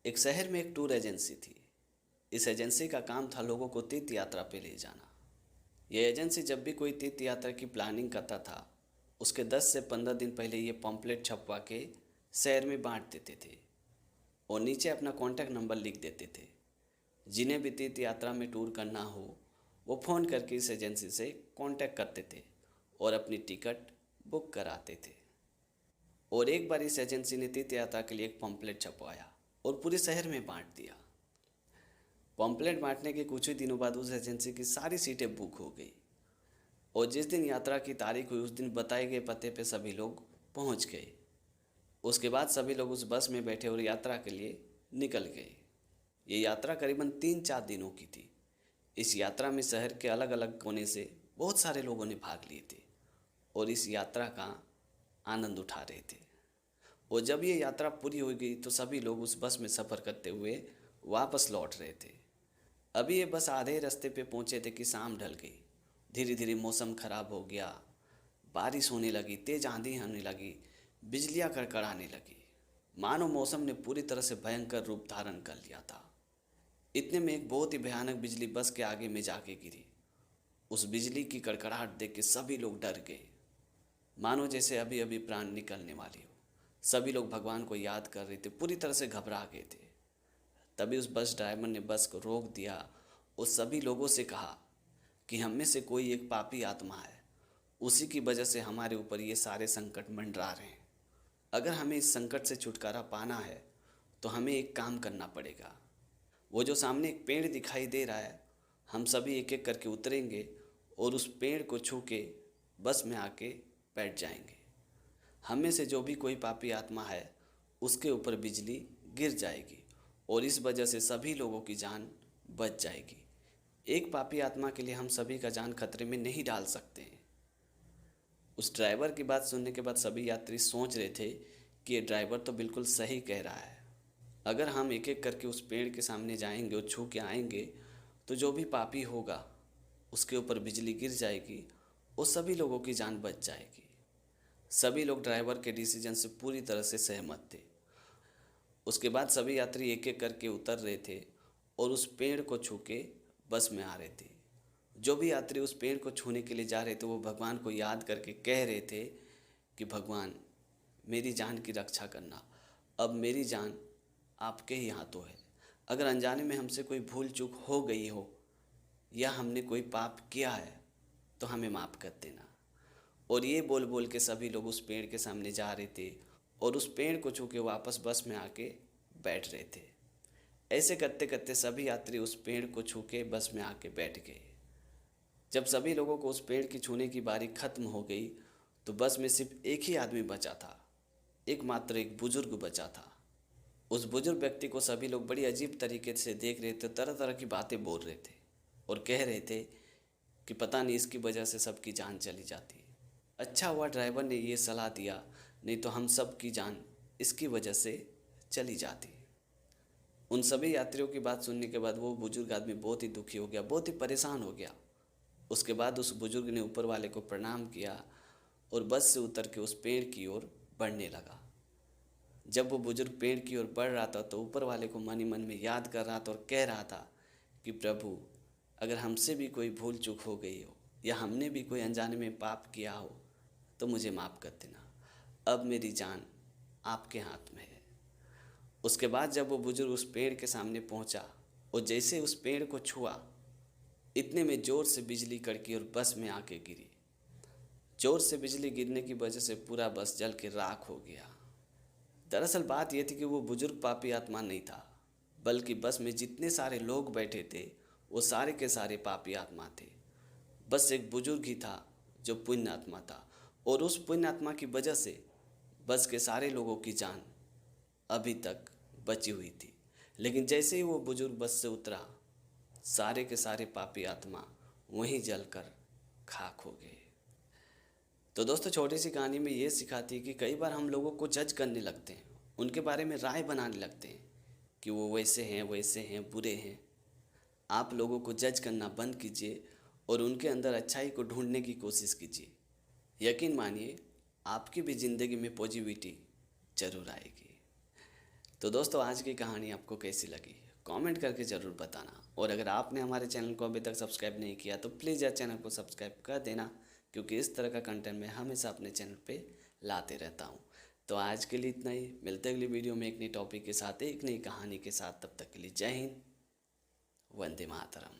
एक शहर में एक टूर एजेंसी थी। इस एजेंसी का काम था लोगों को तीर्थ यात्रा पे ले जाना। यह एजेंसी जब भी कोई तीर्थ यात्रा की प्लानिंग करता था, उसके 10 से 15 दिन पहले ये पॉम्पलेट छपवा के शहर में बांट देते थे और नीचे अपना कॉन्टैक्ट नंबर लिख देते थे। जिन्हें भी तीर्थ यात्रा में टूर करना हो, वो फ़ोन करके इस एजेंसी से कांटेक्ट करते थे और अपनी टिकट बुक कराते थे। और एक बार इस एजेंसी ने तीर्थ यात्रा के लिए एक पॉम्पलेट छपवाया और पूरे शहर में बांट दिया। पॉम्पलेट बांटने के कुछ ही दिनों बाद उस एजेंसी की सारी सीटें बुक हो गई और जिस दिन यात्रा की तारीख हुई उस दिन बताए गए पते पे सभी लोग पहुंच गए। उसके बाद सभी लोग उस बस में बैठे और यात्रा के लिए निकल गए। ये यात्रा करीबन 3-4 दिनों की थी। इस यात्रा में शहर के अलग अलग कोने से बहुत सारे लोगों ने भाग लिए थे और इस यात्रा का आनंद उठा रहे थे। और जब ये यात्रा पूरी हो गई तो सभी लोग उस बस में सफ़र करते हुए वापस लौट रहे थे। अभी ये बस आधे रास्ते पे पहुंचे थे कि शाम ढल गई। धीरे धीरे मौसम खराब हो गया, बारिश होने लगी, तेज आंधी आने लगी, बिजलियां कड़कड़ाने लगी। मानो मौसम ने पूरी तरह से भयंकर रूप धारण कर लिया था। इतने में एक बहुत ही भयानक बिजली बस के आगे में जाके गिरी। उस बिजली की कड़कड़ाहट देख के सभी लोग डर गए, मानो जैसे अभी अभी प्राण निकलने वाली हो। सभी लोग भगवान को याद कर रहे थे, पूरी तरह से घबरा गए थे। तभी उस बस ड्राइवर ने बस को रोक दिया और सभी लोगों से कहा कि हम में से कोई एक पापी आत्मा है, उसी की वजह से हमारे ऊपर ये सारे संकट मंडरा रहे हैं। अगर हमें इस संकट से छुटकारा पाना है तो हमें एक काम करना पड़ेगा। वो जो सामने एक पेड़ दिखाई दे रहा है, हम सभी एक एक करके उतरेंगे और उस पेड़ को छू के बस में आके बैठ जाएंगे। हम में से जो भी कोई पापी आत्मा है उसके ऊपर बिजली गिर जाएगी और इस वजह से सभी लोगों की जान बच जाएगी। एक पापी आत्मा के लिए हम सभी का जान खतरे में नहीं डाल सकते हैं। उस ड्राइवर की बात सुनने के बाद सभी यात्री सोच रहे थे कि ये ड्राइवर तो बिल्कुल सही कह रहा है। अगर हम एक एक करके उस पेड़ के सामने जाएंगे और छू के आएंगे तो जो भी पापी होगा उसके ऊपर बिजली गिर जाएगी और सभी लोगों की जान बच जाएगी। सभी लोग ड्राइवर के डिसीजन से पूरी तरह से सहमत थे। उसके बाद सभी यात्री एक एक करके उतर रहे थे और उस पेड़ को छू के बस में आ रहे थे। जो भी यात्री उस पेड़ को छूने के लिए जा रहे थे वो भगवान को याद करके कह रहे थे कि भगवान, मेरी जान की रक्षा करना। अब मेरी जान आपके ही हाथों है। अगर अनजाने में हमसे कोई भूल चूक हो गई हो या हमने कोई पाप किया है तो हमें माफ़ कर देना। और ये बोल बोल के सभी लोग उस पेड़ के सामने जा रहे थे और उस पेड़ को छू के वापस बस में आके बैठ रहे थे। ऐसे करते करते सभी यात्री उस पेड़ को छू के बस में आके बैठ गए। जब सभी लोगों को उस पेड़ की छूने की बारी खत्म हो गई तो बस में सिर्फ एक ही आदमी बचा था, एकमात्र एक बुजुर्ग बचा था। उस बुजुर्ग व्यक्ति को सभी लोग बड़ी अजीब तरीके से देख रहे थे, तरह तरह की बातें बोल रहे थे और कह रहे थे कि पता नहीं इसकी वजह से सबकी जान चली जाती है। अच्छा हुआ ड्राइवर ने ये सलाह दिया, नहीं तो हम सब की जान इसकी वजह से चली जाती। उन सभी यात्रियों की बात सुनने के बाद वो बुजुर्ग आदमी बहुत ही दुखी हो गया, बहुत ही परेशान हो गया। उसके बाद उस बुजुर्ग ने ऊपर वाले को प्रणाम किया और बस से उतर के उस पेड़ की ओर बढ़ने लगा। जब वो बुजुर्ग पेड़ की ओर बढ़ रहा था तो ऊपर वाले को मन ही मन में याद कर रहा था और कह रहा था कि प्रभु, अगर हमसे भी कोई भूल चूक हो गई हो या हमने भी कोई अनजाने में पाप किया हो तो मुझे माफ़ कर देना। अब मेरी जान आपके हाथ में है। उसके बाद जब वो बुजुर्ग उस पेड़ के सामने पहुंचा और जैसे उस पेड़ को छुआ, इतने में ज़ोर से बिजली कड़की और बस में आके गिरी। ज़ोर से बिजली गिरने की वजह से पूरा बस जल के राख हो गया। दरअसल बात यह थी कि वो बुजुर्ग पापी आत्मा नहीं था, बल्कि बस में जितने सारे लोग बैठे थे वो सारे के सारे पापी आत्मा थे। बस एक बुजुर्ग ही था जो पुण्य आत्मा था और उस पुण्य आत्मा की वजह से बस के सारे लोगों की जान अभी तक बची हुई थी। लेकिन जैसे ही वो बुजुर्ग बस से उतरा, सारे के सारे पापी आत्मा वहीं जलकर खाक हो गए। तो दोस्तों, छोटी सी कहानी में ये सिखाती है कि कई बार हम लोगों को जज करने लगते हैं, उनके बारे में राय बनाने लगते हैं कि वो वैसे हैं, बुरे हैं। आप लोगों को जज करना बंद कीजिए और उनके अंदर अच्छाई को ढूंढने की कोशिश कीजिए। यकीन मानिए, आपकी भी ज़िंदगी में पॉजिटिविटी जरूर आएगी। तो दोस्तों आज की कहानी आपको कैसी लगी कमेंट करके ज़रूर बताना। और अगर आपने हमारे चैनल को अभी तक सब्सक्राइब नहीं किया तो प्लीज़ यार चैनल को सब्सक्राइब कर देना, क्योंकि इस तरह का कंटेंट मैं हमेशा अपने चैनल पे लाते रहता हूँ। तो आज के लिए इतना ही, मिलते हैं अगली वीडियो में एक नई टॉपिक के साथ, एक नई कहानी के साथ। तब तक के लिए जय हिंद, वंदे मातरम।